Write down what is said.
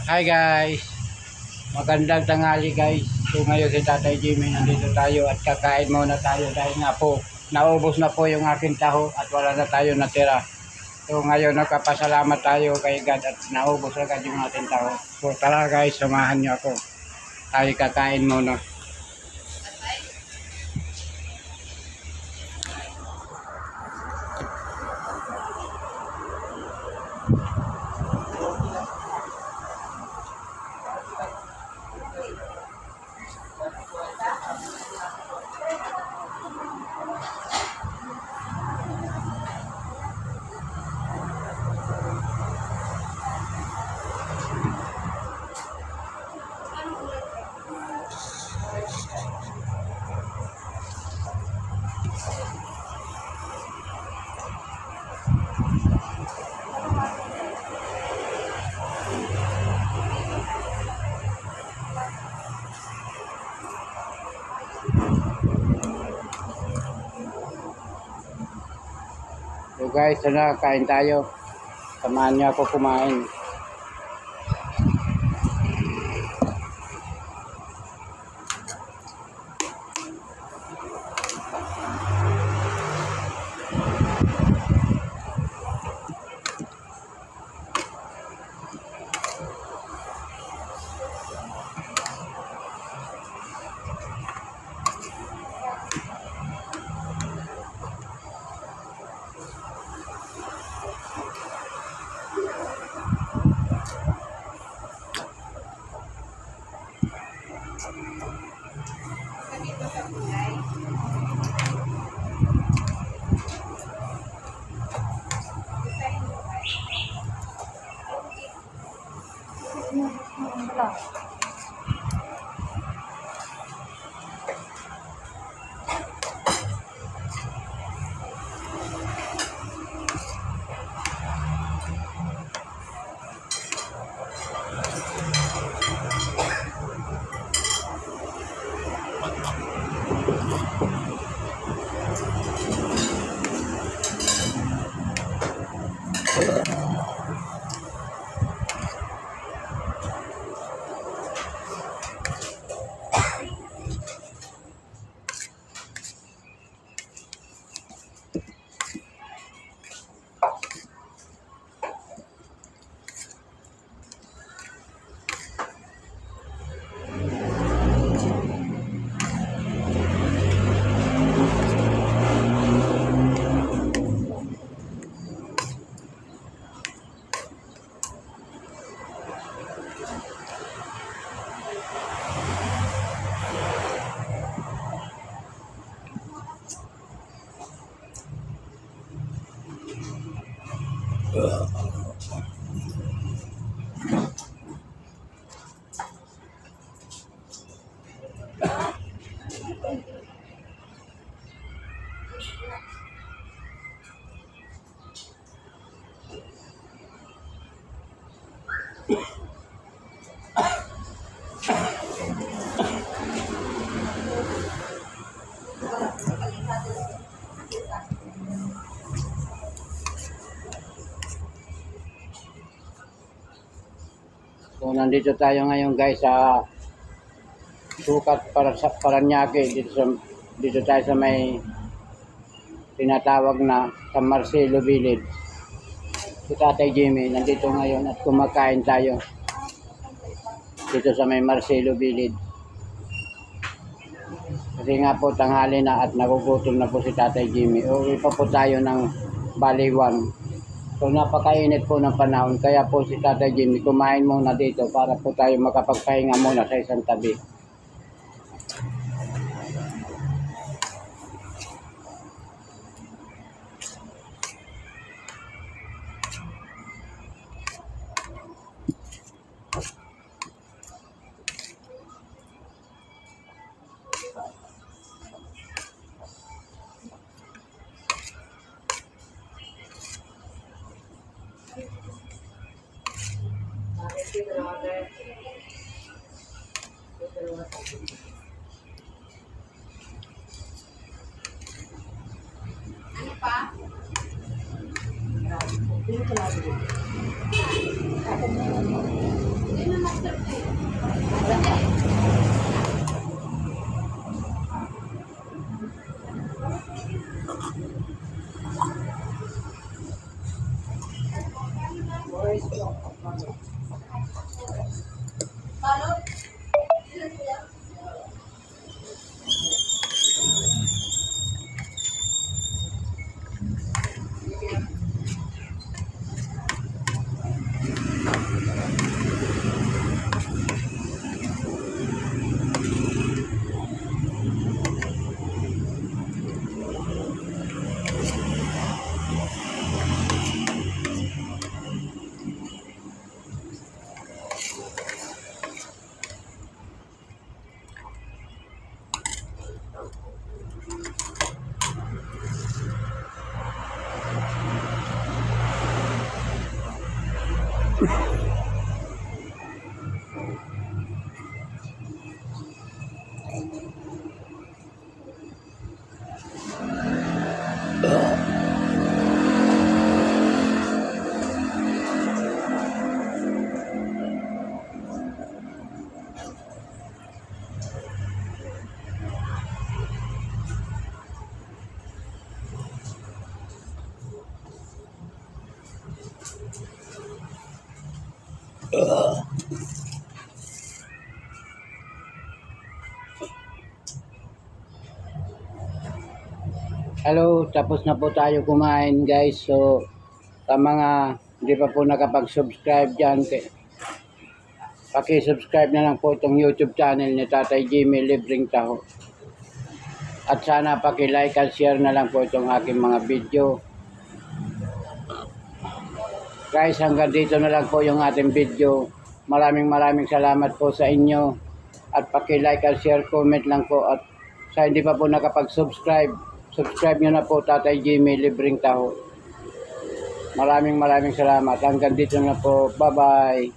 Hi guys, magandang tanghali guys. So ngayon si Tatay Jimmy nandito tayo at kakain muna tayo dahil nga po naubos na po yung aking taho at wala na tayo natira. So ngayon nagpapasalamat tayo kay God at naubos agad yung ating taho. So tara guys, samahan niyo ako. Tayo kakain muna. So guys, tara, kain tayo. Samahan niyo ako kumain. So nandito tayo ngayon guys sa sukat para sa Paranaque, dito tayo sa may tinatawag na sa Marcelo Village. Si Tatay Jimmy nandito ngayon at kumakain tayo dito sa may Marcelo Village. Kasi nga po tanghali na at nagugutom na po si Tatay Jimmy. Uwi pa po tayo ng Baliwan. So napakainit po ng panahon, kaya po si Tatay Jimmy kumain muna dito para po tayo makapagpahinga muna sa isang tabi. Ano pa? Hindi naman Balot? Ilan kuya? Hello, tapos na po tayo kumain guys. So, sa mga hindi pa po nakapag-subscribe dyan, paki-subscribe na lang po itong YouTube channel ni Tatay Jimmy Libreng Taho. At sana paki-like at share na lang po itong aking mga video. Guys, hanggang dito na lang po yung ating video. Maraming salamat po sa inyo. At paki-like at share, comment lang po. At sa hindi pa po nakapag-subscribe, subscribe nyo na po Tatay Jimmy Libreng Taho. Maraming salamat. Hanggang dito na po. Bye-bye.